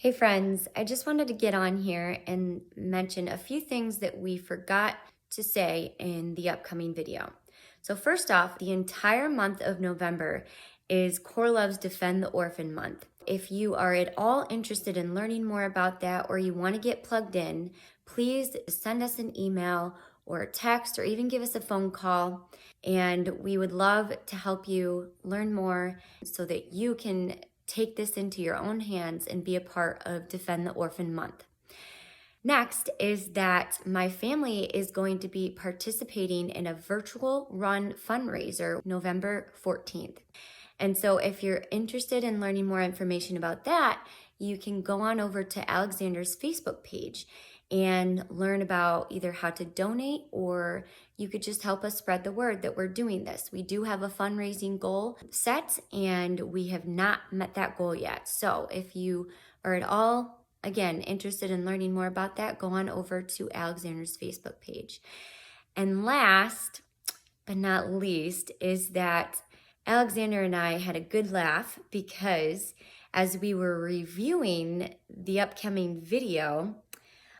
Hey friends, I just wanted to get on here and mention a few things that we forgot to say in the upcoming video. So first off, the entire month of November is CoreLove's Defend the Orphan Month. If you are at all interested in learning more about that or you want to get plugged in, please send us an email or a text or even give us a phone call, and we would love to help you learn more so that you can take this into your own hands and be a part of Defend the Orphan Month. Next is that my family is going to be participating in a virtual run fundraiser November 14th. And so if you're interested in learning more information about that, you can go on over to Alexander's Facebook page and learn about either how to donate, or you could just help us spread the word that we're doing this. We do have a fundraising goal set and we have not met that goal yet. So if you are at all, again, interested in learning more about that, go on over to Alexander's Facebook page. And last but not least is that Alexander and I had a good laugh because as we were reviewing the upcoming video,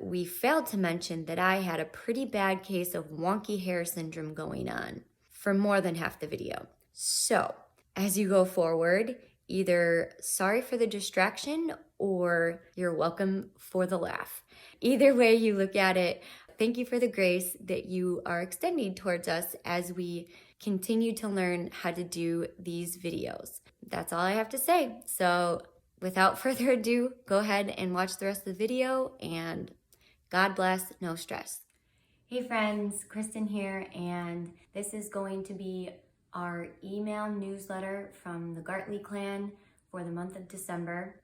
we failed to mention that I had a pretty bad case of wonky hair syndrome going on for more than half the video. So, as you go forward, either sorry for the distraction or you're welcome for the laugh. Either way you look at it, thank you for the grace that you are extending towards us as we continue to learn how to do these videos. That's all I have to say. So, without further ado, go ahead and watch the rest of the video, and God bless, no stress. Hey friends, Kristen here, and this is going to be our email newsletter from the Gartley clan for the month of December.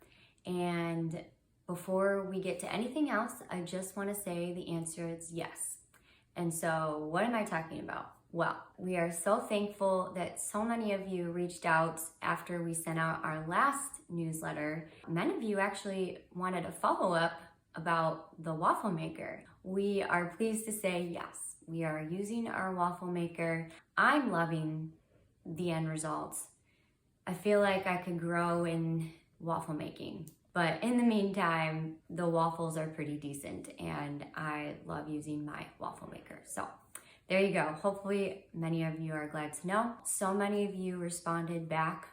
And before we get to anything else, I just want to say the answer is yes. And so what am I talking about? Well, we are so thankful that so many of you reached out after we sent out our last newsletter. Many of you actually wanted a follow-up about the waffle maker. We are pleased to say yes, we are using our waffle maker. I'm loving the end results. I feel like I could grow in waffle making, but in the meantime, the waffles are pretty decent and I love using my waffle maker. So there you go. Hopefully many of you are glad to know. So many of you responded back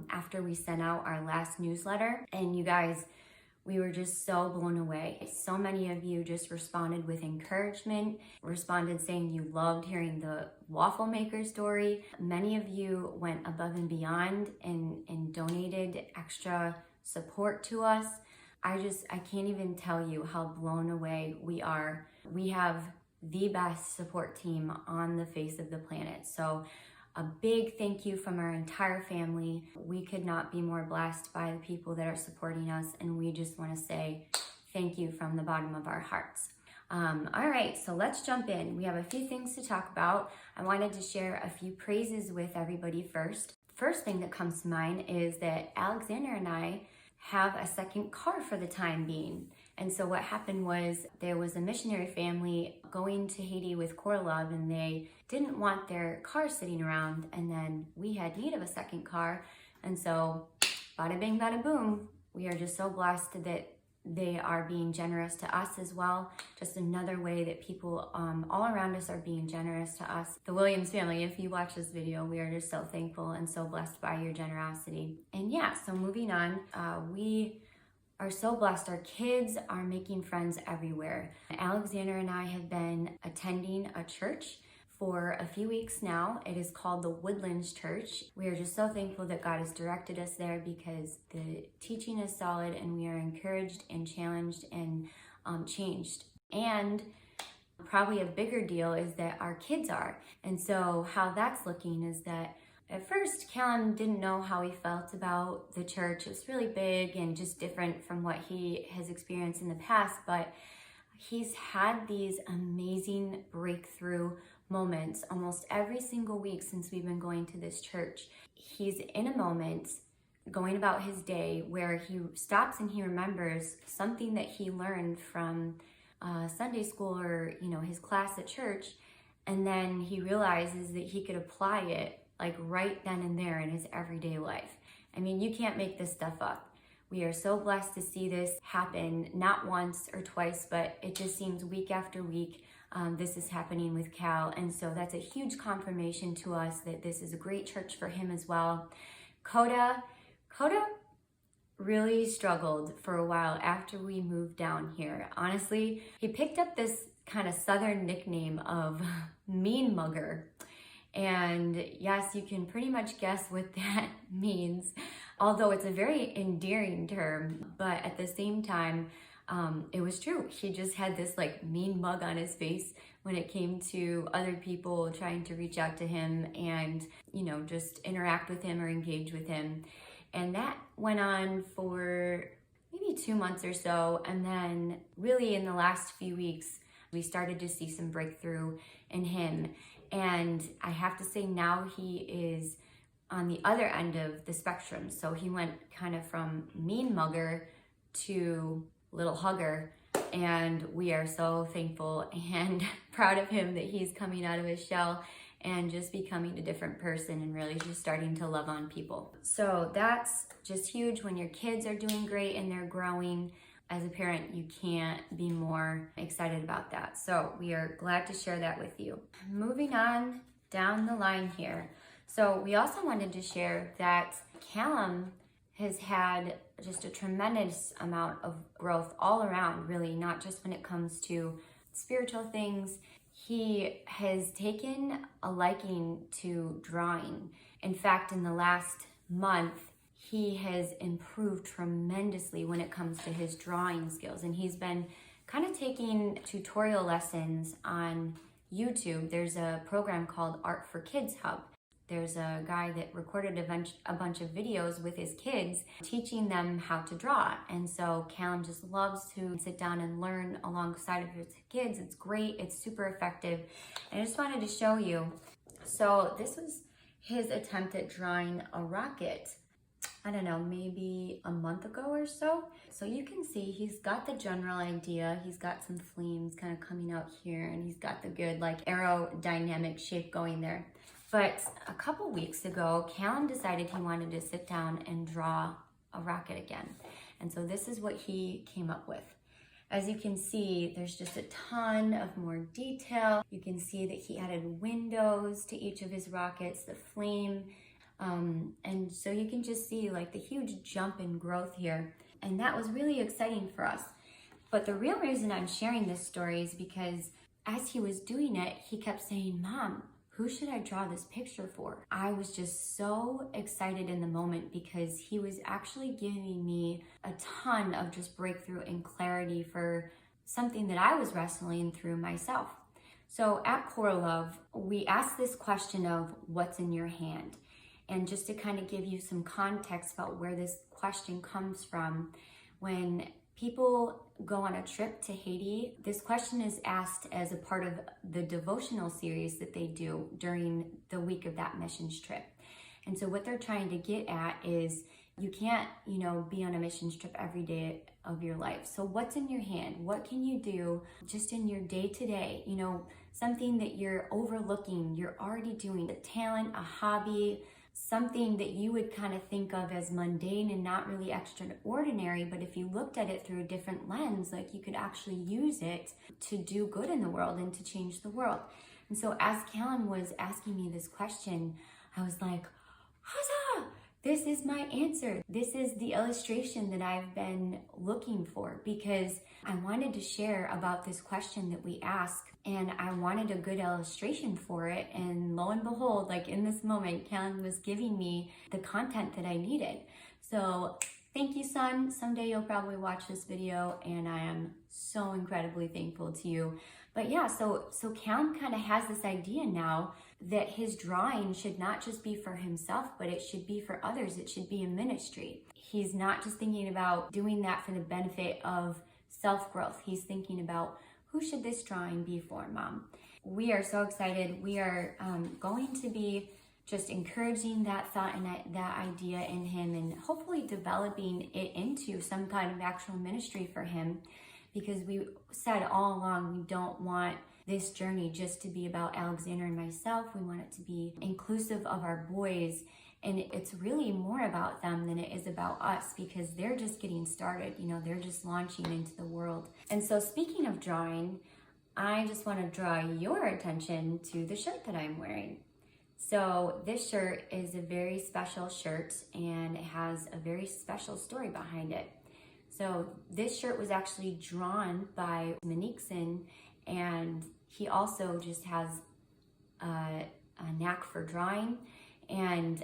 after we sent out our last newsletter, and you guys, we were just so blown away. So many of you just responded with encouragement, responded saying you loved hearing the waffle maker story. Many of you went above and beyond and donated extra support to us. I can't even tell you how blown away we are. We have the best support team on the face of the planet. So a big thank you from our entire family. We could not be more blessed by the people that are supporting us, and we just want to say thank you from the bottom of our hearts. All right, so let's jump in. We have a few things to talk about. I wanted to share a few praises with everybody first. First thing that comes to mind is that Alexander and I have a second car for the time being. And so what happened was there was a missionary family going to Haiti with CoreLove, and they didn't want their car sitting around, and then we had need of a second car. And so bada bing, bada boom, we are just so blessed that they are being generous to us as well. Just another way that people all around us are being generous to us. The Williams family, if you watch this video, we are just so thankful and so blessed by your generosity. And yeah, so moving on, we are so blessed. Our kids are making friends everywhere. Alexander and I have been attending a church for a few weeks now. It is called the Woodlands Church. We are just so thankful that God has directed us there because the teaching is solid and we are encouraged and challenged and changed. And probably a bigger deal is that our kids are. And so how that's looking is that at first, Callum didn't know how he felt about the church. It was really big and just different from what he has experienced in the past, but he's had these amazing breakthrough moments almost every single week since we've been going to this church. He's in a moment going about his day where he stops and he remembers something that he learned from Sunday school or his class at church, and then he realizes that he could apply it like right then and there in his everyday life. I mean, you can't make this stuff up. We are so blessed to see this happen, not once or twice, but it just seems week after week this is happening with Cal. And so that's a huge confirmation to us that this is a great church for him as well. Coda really struggled for a while after we moved down here. Honestly, he picked up this kind of southern nickname of Mean Mugger. And yes, you can pretty much guess what that means, although it's a very endearing term, but at the same time, it was true. He just had this like mean mug on his face when it came to other people trying to reach out to him and, you know, just interact with him or engage with him. And that went on for maybe 2 months or so. And then really in the last few weeks, we started to see some breakthrough in him. And I have to say now he is on the other end of the spectrum. So he went kind of from mean mugger to little hugger. And we are so thankful and proud of him that he's coming out of his shell and just becoming a different person and really just starting to love on people. So that's just huge when your kids are doing great and they're growing. As a parent, you can't be more excited about that. So we are glad to share that with you. Moving on down the line here. So we also wanted to share that Callum has had just a tremendous amount of growth all around, really, not just when it comes to spiritual things. He has taken a liking to drawing. In fact, in the last month, he has improved tremendously when it comes to his drawing skills. And he's been kind of taking tutorial lessons on YouTube. There's a program called Art for Kids Hub. There's a guy that recorded a bunch of videos with his kids teaching them how to draw. And so Callum just loves to sit down and learn alongside of his kids. It's great. It's super effective. And I just wanted to show you. So this was his attempt at drawing a rocket. I don't know, maybe a month ago or so. So you can see he's got the general idea. He's got some flames kind of coming out here, and he's got the good like aerodynamic shape going there. But a couple weeks ago, Callum decided he wanted to sit down and draw a rocket again. And so this is what he came up with. As you can see, there's just a ton of more detail. You can see that he added windows to each of his rockets, the flame. And so you can just see like the huge jump in growth here. And that was really exciting for us. But the real reason I'm sharing this story is because as he was doing it, he kept saying, "Mom, who should I draw this picture for?" I was just so excited in the moment because he was actually giving me a ton of just breakthrough and clarity for something that I was wrestling through myself. So at Core Love, we asked this question of what's in your hand? And just to kind of give you some context about where this question comes from, when people go on a trip to Haiti, this question is asked as a part of the devotional series that they do during the week of that missions trip. And so what they're trying to get at is you can't, be on a missions trip every day of your life. So what's in your hand? What can you do just in your day-to-day? Something that you're overlooking, you're already doing, a talent, a hobby, something that you would kind of think of as mundane and not really extraordinary, but if you looked at it through a different lens, like you could actually use it to do good in the world and to change the world. And so as Callum was asking me this question, I was like, huzzah! This is my answer. This is the illustration that I've been looking for because I wanted to share about this question that we ask and I wanted a good illustration for it. And lo and behold, like in this moment, Callum was giving me the content that I needed. So thank you, son. Someday you'll probably watch this video and I am so incredibly thankful to you. But yeah, so Callum kind of has this idea now that his drawing should not just be for himself, but it should be for others. It should be a ministry. He's not just thinking about doing that for the benefit of self-growth. He's thinking about who should this drawing be for, Mom? We are so excited. We are going to be just encouraging that thought and that idea in him and hopefully developing it into some kind of actual ministry for him, because we said all along we don't want this journey just to be about Alexander and myself. We want it to be inclusive of our boys And it's really more about them than it is about us, because they're just getting started. They're just launching into the world. And so speaking of drawing, I just want to draw your attention to the shirt that I'm wearing. So this shirt is a very special shirt, and it has a very special story behind it. So this shirt was actually drawn by Manikson, and he also just has a knack for drawing. And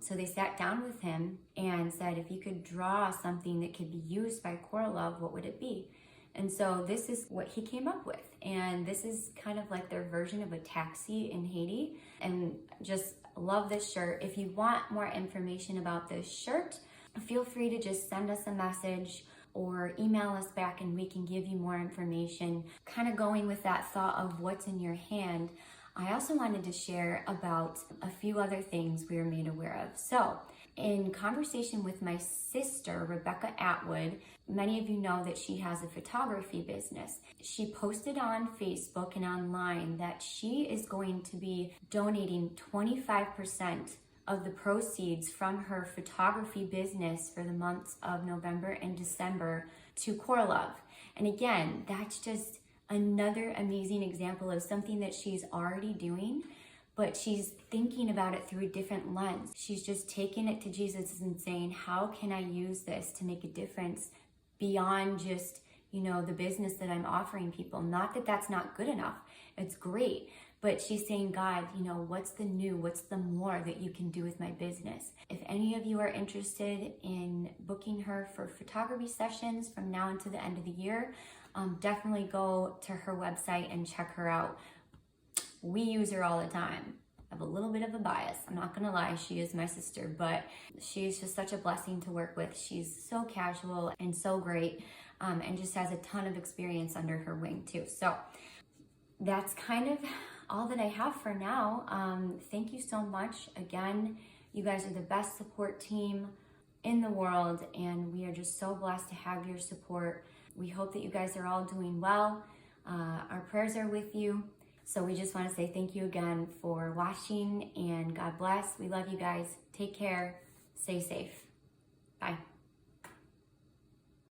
so they sat down with him and said, if you could draw something that could be used by Coralove, what would it be? And so this is what he came up with. And this is kind of like their version of a taxi in Haiti. And just love this shirt. If you want more information about this shirt, feel free to just send us a message or email us back, and we can give you more information. Kind of going with that thought of what's in your hand, I also wanted to share about a few other things we were made aware of. So in conversation with my sister, Rebecca Atwood, many of you know that she has a photography business. She posted on Facebook and online that she is going to be donating 25% of the proceeds from her photography business for the months of November and December to Coralove. And again, that's just another amazing example of something that she's already doing, but she's thinking about it through a different lens. She's just taking it to Jesus and saying, how can I use this to make a difference beyond just, the business that I'm offering people? Not that that's not good enough. It's great. But she's saying, God, what's the new, what's the more that you can do with my business? If any of you are interested in booking her for photography sessions from now until the end of the year, definitely go to her website and check her out. We use her all the time. I have a little bit of a bias. I'm not gonna lie, she is my sister, but she's just such a blessing to work with. She's so casual and so great, and just has a ton of experience under her wing too. So that's kind of all that I have for now. Thank you so much. Again, you guys are the best support team in the world, and we are just so blessed to have your support. We hope that you guys are all doing well. Our prayers are with you. So we just want to say thank you again for watching, and God bless. We love you guys. Take care. Stay safe. Bye.